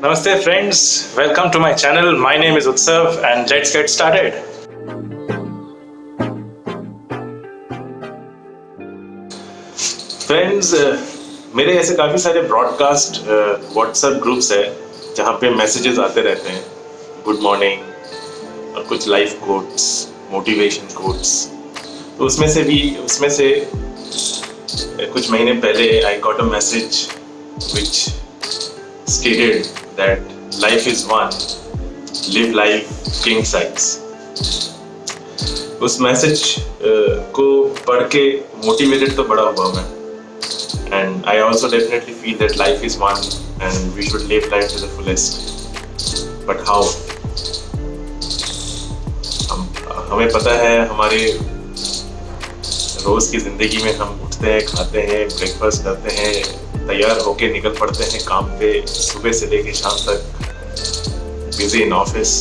Namaste friends, welcome to my channel. My name is Utsav and let's get started. Friends, मेरे ऐसे काफ़ी सारे broadcast WhatsApp groups है जहाँ पे मैसेजेस आते रहते हैं, गुड मॉर्निंग और कुछ लाइफ कोट्स, मोटिवेशन कोट्स। तो उसमें से कुछ महीने पहले I got a message which stated that life is one, live life king size. उस मैसेज को पढ़ के मोटिवेटेड तो बड़ा हुआ मैं, and I also definitely feel that life is one and we should live life to the fullest. But how? हमें पता है हमारे रोज की जिंदगी में हम उठते हैं, खाते हैं, ब्रेकफास्ट करते हैं, तैयार होके निकल पड़ते हैं काम पे, सुबह से लेके शाम तक busy in office,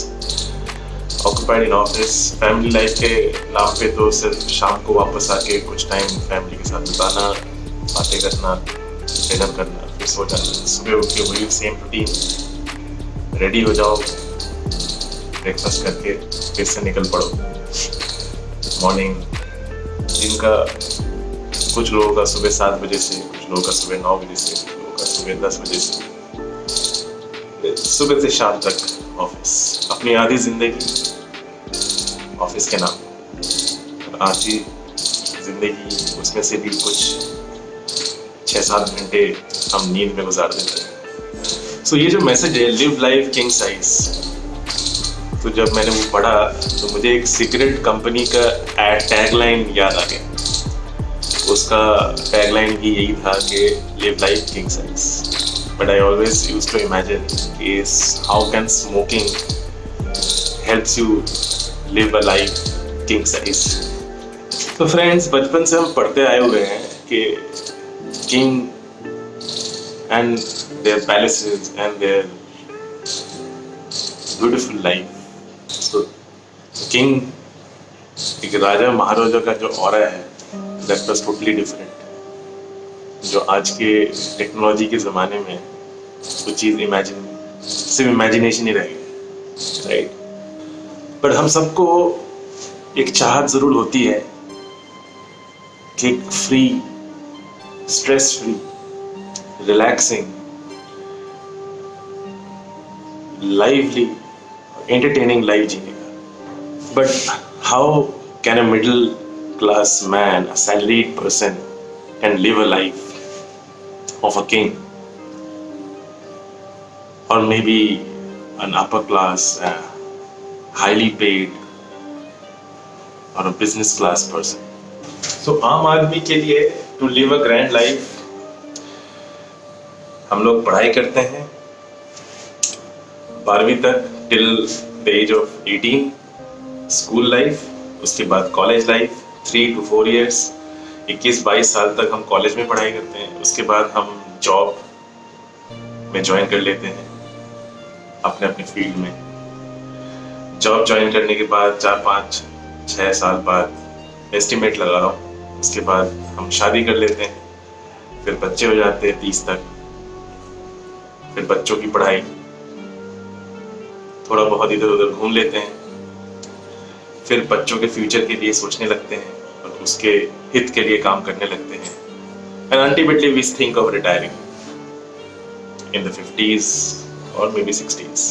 occupied in office. Family life के नाम पे तो सिर्फ शाम को वापस आके कुछ टाइम फैमिली के साथ बिताना, बातें करना, डिनर करना, फिर सो जाना। सुबह उठ के वही सेम रूटीन, रेडी हो जाओ, ब्रेकफास्ट करके फिर से निकल पड़ो। मॉर्निंग दिन का कुछ लोगों का सुबह 7 बजे से, कुछ लोगों का सुबह 9 बजे से, कुछ लोगों का सुबह 10 बजे से, सुबह से शाम तक ऑफिस। अपनी आधी जिंदगी ऑफिस के नाम, आधी जिंदगी उसमें से भी कुछ 6-7 घंटे हम नींद में गुजार देते हैं। सो ये जो मैसेज है, लिव लाइफ किंग साइज, तो जब मैंने वो पढ़ा तो मुझे एक सिगरेट कंपनी का टैगलाइन याद आ गया। उसका टैगलाइन भी यही था कि live life king size. But I always used to imagine is how can smoking helps you live a life king size. तो फ्रेंड्स, बचपन से हम पढ़ते आए हुए हैं कि king and their palaces and their beautiful life. तो किंग, एक राजा महाराजा का जो ऑरा है, that was totally different। जो आज के टेक्नोलॉजी के ज़माने में वो चीज़ सिर्फ इमेजिनेशन ही रहेगी, राइट? पर हम सबको एक चाहत ज़रूर होती है कि एक free, stress free, relaxing, lively, entertaining life जीने का। But how can a middle class man, a salaried person, can live a life of a king, or maybe an upper class, highly paid, or a business class person? So आम आदमी के लिए to live a grand life हम लोग पढ़ाई करते हैं 12वीं तक, till the age of 18, school life, उसके बाद कॉलेज लाइफ 3 to 4 years, 21-22 साल तक हम कॉलेज में पढ़ाई करते हैं। उसके बाद हम जॉब में ज्वाइन कर लेते हैं अपने अपने फील्ड में। जॉब ज्वाइन करने के बाद 4-5-6 साल बाद एस्टिमेट लगा रहा हूँ, उसके बाद हम शादी कर लेते हैं, फिर बच्चे हो जाते हैं 30 तक, फिर बच्चों की पढ़ाई, थोड़ा बहुत इधर उधर घूम लेते हैं, फिर बच्चों के फ्यूचर के लिए सोचने लगते हैं और उसके हित के लिए काम करने लगते हैं। And ultimately we think of retiring in the 50s और may be 60s।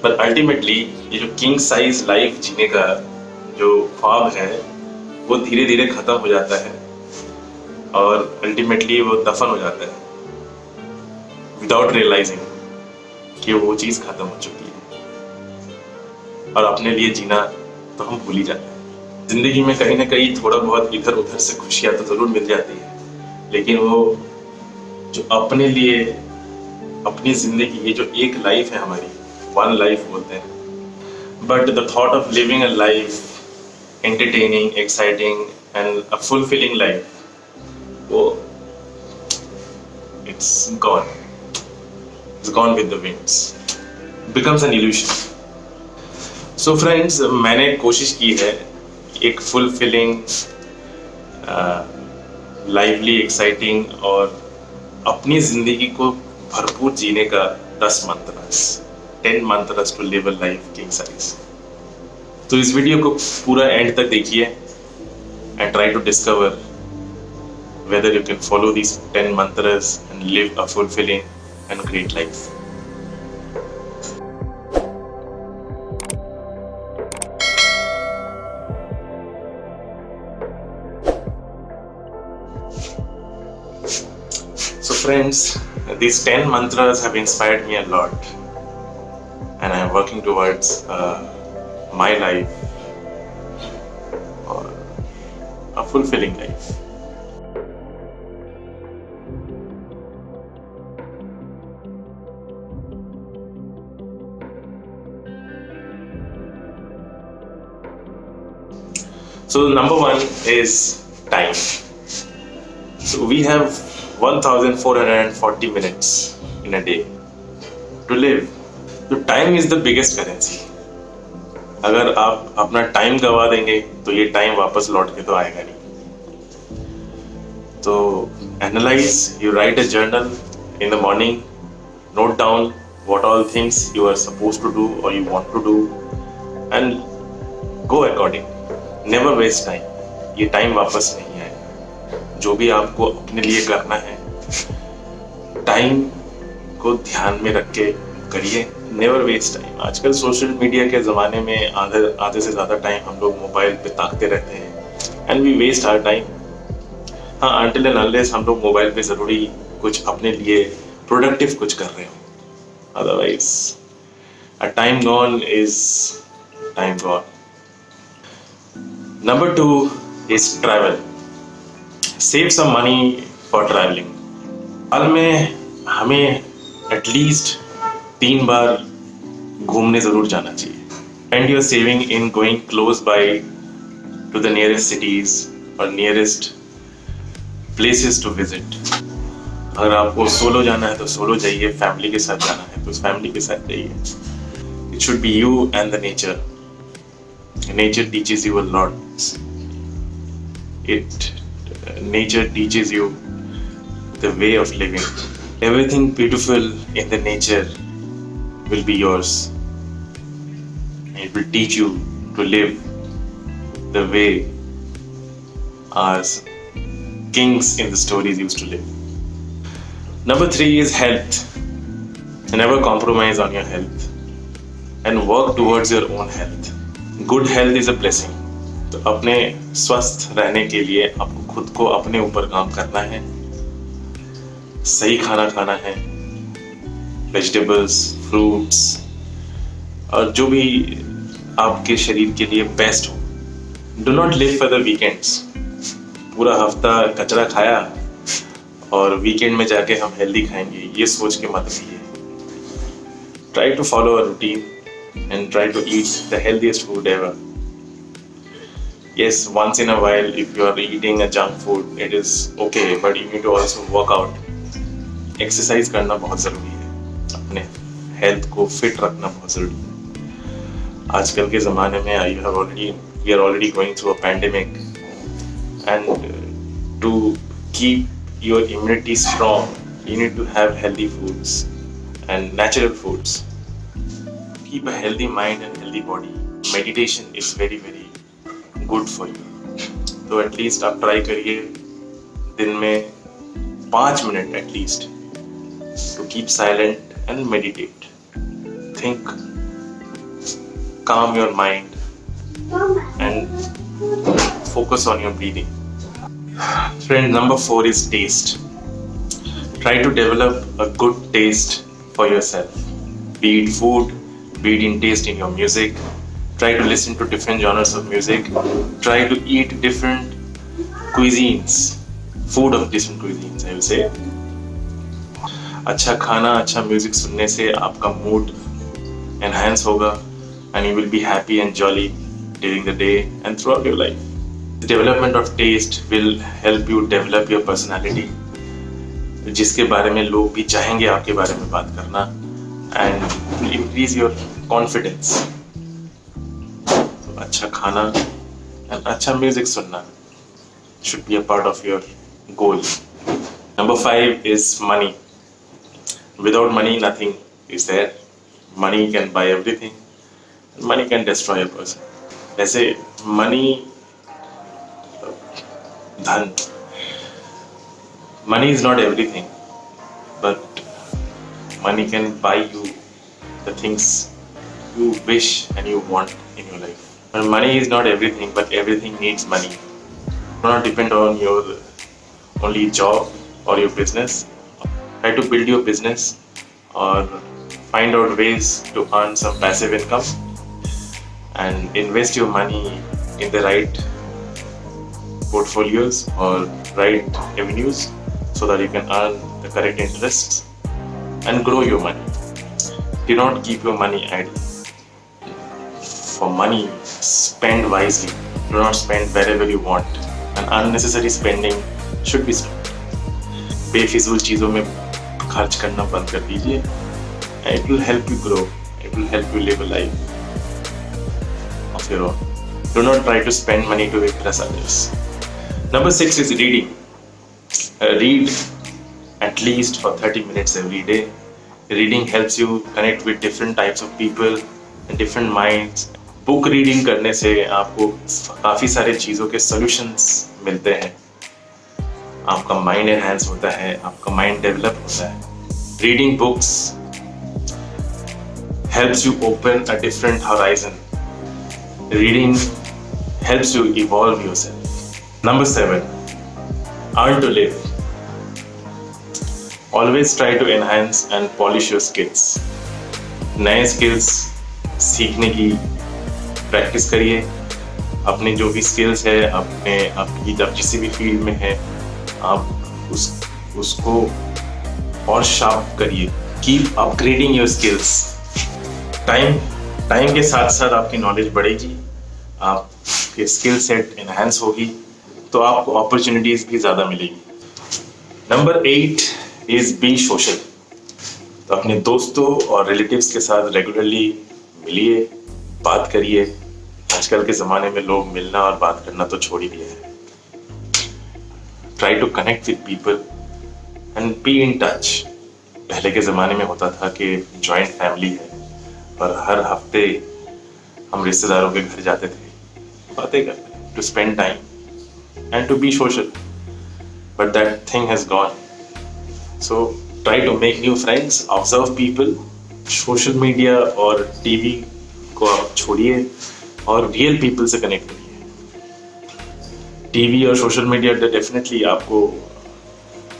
But ultimately ये जो किंग साइज लाइफ जीने का जो ख्वाब है वो धीरे धीरे खत्म हो जाता है और अल्टीमेटली वो दफन हो जाता है विदाउट रियलाइजिंग कि वो चीज़ खत्म हो चुकी है, और अपने लिए जीना तो हम भूल ही जाते हैं। जिंदगी में कहीं ना कहीं थोड़ा बहुत इधर उधर से खुशियां तो जरूर मिल जाती है, लेकिन वो जो अपने लिए अपनी जिंदगी, ये जो एक लाइफ है हमारी, वन लाइफ बोलते हैं, but the thought of living a life, entertaining, exciting and a fulfilling life, वो it's gone with the winds, becomes an illusion. So friends, मैंने कोशिश की है एक फुलफिलिंग, लाइवली, एक्साइटिंग और अपनी ज़िंदगी को भरपूर जीने का 10 mantras, 10 mantras to live a life king size. तो इस वीडियो को पूरा एंड तक देखिए and try to discover whether you can follow these 10 mantras and live a fulfilling and great life. So friends, these 10 mantras have inspired me a lot, and I am working towards my life or a fulfilling life. So number one is time. So we have 1440 minutes in a day to live. So time is the biggest currency. अगर आप अपना time गवा देंगे तो ये time वापस लौट के तो आएगा नहीं। तो analyse, you right a journal in the morning, note down what all things you are supposed to do or you want to do and go according. Never waste time, ये टाइम वापस नहीं आएगा। जो भी आपको अपने लिए करना है टाइम को ध्यान में रख के करिए, नेवर वेस्ट टाइम। आजकल सोशल मीडिया के ज़माने में आधे से ज़्यादा टाइम हम लोग मोबाइल पे ताकते रहते हैं and we waste our time. हाँ, अनटिल एंड अनलेस हम लोग मोबाइल पे ज़रूरी कुछ अपने लिए प्रोडक्टिव कुछ कर रहे हो, otherwise a time gone is time gone. Number 2 is travel. Save some money for traveling. साल में हमें एटलीस्ट 3 बार घूमने ज़रूर जाना चाहिए। Spend your saving in going close by to the nearest cities or nearest places to visit. अगर आपको solo जाना है तो सोलो जाइए, फैमिली के साथ जाना है तो फैमिली के साथ जाइए। It should be you and the nature. Nature teaches you a lot. Nature teaches you the way of living. Everything beautiful in the nature will be yours. It will teach you to live the way our kings in the stories used to live. Number 3 is health. Never compromise on your health and work towards your own health. Good health is a blessing. तो अपने स्वस्थ रहने के लिए आपको खुद को अपने ऊपर काम करना है, सही खाना खाना है, वेजिटेबल्स, फ्रूट्स और जो भी आपके शरीर के लिए बेस्ट हो। Do not live for the weekends. पूरा हफ्ता कचरा खाया और वीकेंड में जाके हम हेल्दी खाएंगे, ये सोच के मत रहिए। Try to follow a routine and try to eat the healthiest food ever. Yes, once in a while if you are eating a junk food it is okay, but you need to also work out. Exercise करना बहुत ज़रूरी है, अपने health को fit रखना बहुत ज़रूरी है। आजकल के ज़माने में we are already going through a pandemic, and to keep your immunity strong you need to have healthy foods and natural foods. Keep a healthy mind and healthy body. Meditation is very very good for you. तो at least आप try करिए दिन में 5 minute at least to keep silent and meditate. Think, calm your mind and focus on your breathing. Friend, number 4 is taste. Try to develop a good taste for yourself. Be it food, be it in taste in your music. Try to listen to different genres of music. Try to eat different cuisines, food of different cuisines, I will say. अच्छा खाना, अच्छा music सुनने से आपका mood enhance होगा and you will be happy and jolly during the day and throughout your life. The development of taste will help you develop your personality, जिसके बारे में लोग भी चाहेंगे आपके बारे में बात करना, and increase your confidence. तो अच्छा खाना and अच्छा म्यूजिक सुनना should be a part of your goal. Number 5 is money. Without money, nothing. is there. Money can buy everything. Money can destroy a person. वैसे money, धन, money is not everything, but money can buy you the things you wish and you want in your life. And money is not everything, but everything needs money. Do not depend on your only job or your business. Try to build your business or find out ways to earn some passive income and invest your money in the right portfolios or right avenues so that you can earn the correct interests and grow your money. Do not keep your money idle. For money, spend wisely. Do not spend wherever you want. And unnecessary spending should be stopped. बेफिजूल चीज़ों में खर्च करना बंद कर दीजिए. It will help you grow. It will help you live a life of your own. Do not try to spend money to impress others. Number 6 is reading. Read at least for 30 minutes every day. Reading helps you connect with different types of people and different minds. Book reading करने से आपको काफ़ी सारे चीज़ों के solutions मिलते हैं. आपका माइंड एनहांस होता है, आपका माइंड डेवलप होता है. Reading books helps you open a different horizon. Reading helps you evolve yourself. Number 7, earn to live. Always try to enhance and polish your skills. नए skills सीखने की प्रैक्टिस करिए. अपने जो भी स्किल्स है, आपकी जब किसी भी फील्ड में है, आप उसको और शार्प करिए. Keep upgrading your skills. Time के साथ साथ आपकी नॉलेज बढ़ेगी, आपके स्किल सेट एनहांस होगी, तो आपको अपॉर्चुनिटीज भी ज़्यादा मिलेगी. Number 8 is be social. तो अपने दोस्तों और रिलेटिव्स के साथ रेगुलरली मिलिए, बात करिए. आजकल के ज़माने में लोग मिलना और बात करना तो छोड़ ही दिया है. Try to connect with people and be in touch. पहले के ज़माने में होता था कि जॉइंट फैमिली है और हर हफ्ते हम रिश्तेदारों के घर जाते थे, बातें करते, to spend time and to be social. But that thing has gone. So try to make new friends, observe people. Social media और टीवी को आप छोड़िए और रियल पीपल से कनेक्ट करिए. टीवी और सोशल मीडिया डेफिनेटली आपको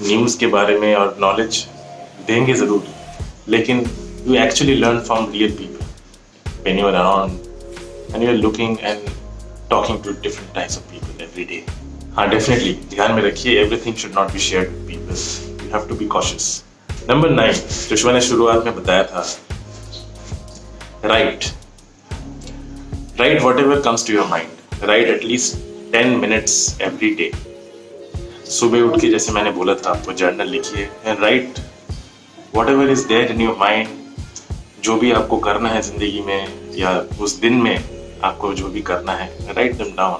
न्यूज़ के बारे में और नॉलेज देंगे ज़रूर, लेकिन you actually learn from real people when you are around and you are looking and talking to different types of people every day. हाँ, definitely ध्यान में रखिए, everything should not be shared with people. You have to be cautious. Number 9, जो मैंने शुरुआत में बताया था, write whatever comes to your mind. Write at least 10 minutes every day. सुबह उठ के जैसे मैंने बोला था आपको जर्नल लिखिए and write whatever is there in your mind. जो भी आपको करना है जिंदगी में या उस दिन में आपको जो भी करना है, write them down.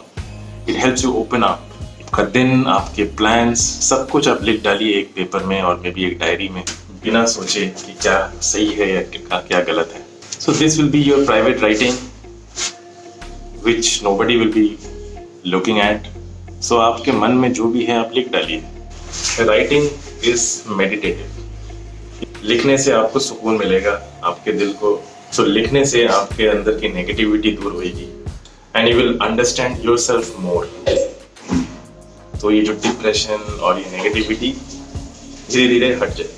It helps you open up. आपका दिन, आपके प्लान्स, सब कुछ आप लिख डालिए एक पेपर में और मे बी एक डायरी में, बिना सोचे कि क्या सही है या क्या गलत है. So this will be your private writing which nobody will be looking at. So आपके मन में जो भी है आप लिख डालिए. Writing is meditative. लिखने से आपको सुकून मिलेगा आपके दिल को. So लिखने से आपके अंदर की नेगेटिविटी दूर होगी and you will understand yourself more. तो ये जो डिप्रेशन और ये नेगेटिविटी धीरे धीरे हट जाए.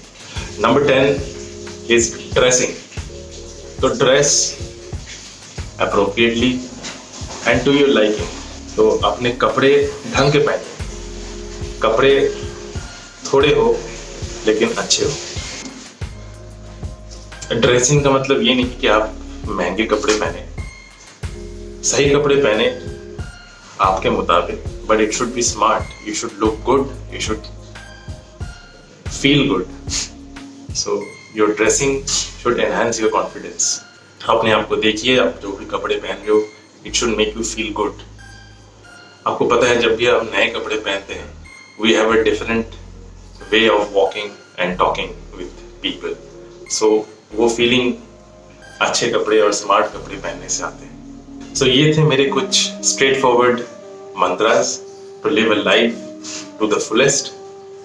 Number 10 is dressing. तो dress appropriately and to your liking. तो अपने कपड़े ढंग के पहने. कपड़े थोड़े हो लेकिन अच्छे हो. ड्रेसिंग का मतलब ये नहीं कि आप महंगे कपड़े पहने, सही कपड़े पहने आपके मुताबिक, but it should be smart. You should look good, you should feel good. So your dressing should enhance your confidence. अपने आप को देखिए, आप जो भी कपड़े पहन रहे हो, it should make you feel good. आपको पता है जब भी आप नए कपड़े पहनते हैं, we have a different way of walking and talking with people. So वो फीलिंग अच्छे कपड़े और स्मार्ट कपड़े पहनने से आते हैं। सो ये थे मेरे कुछ straightforward mantras to live a life to the fullest,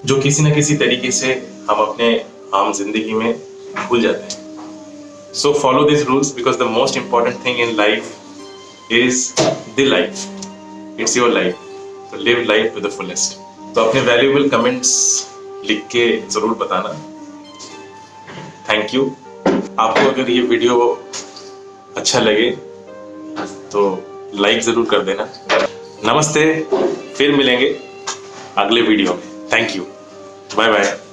जो किसी न किसी तरीके से हम अपने आम जिंदगी में भूल जाते हैं। So follow this rules because the most important thing in life is the life, it's your life, तो live life to the fullest. तो अपने वैल्यूएबल कमेंट्स लिख के जरूर बताना। Thank you. आपको अगर ये वीडियो अच्छा लगे तो लाइक जरूर कर देना। नमस्ते, फिर मिलेंगे अगले वीडियो में। Thank you, bye bye.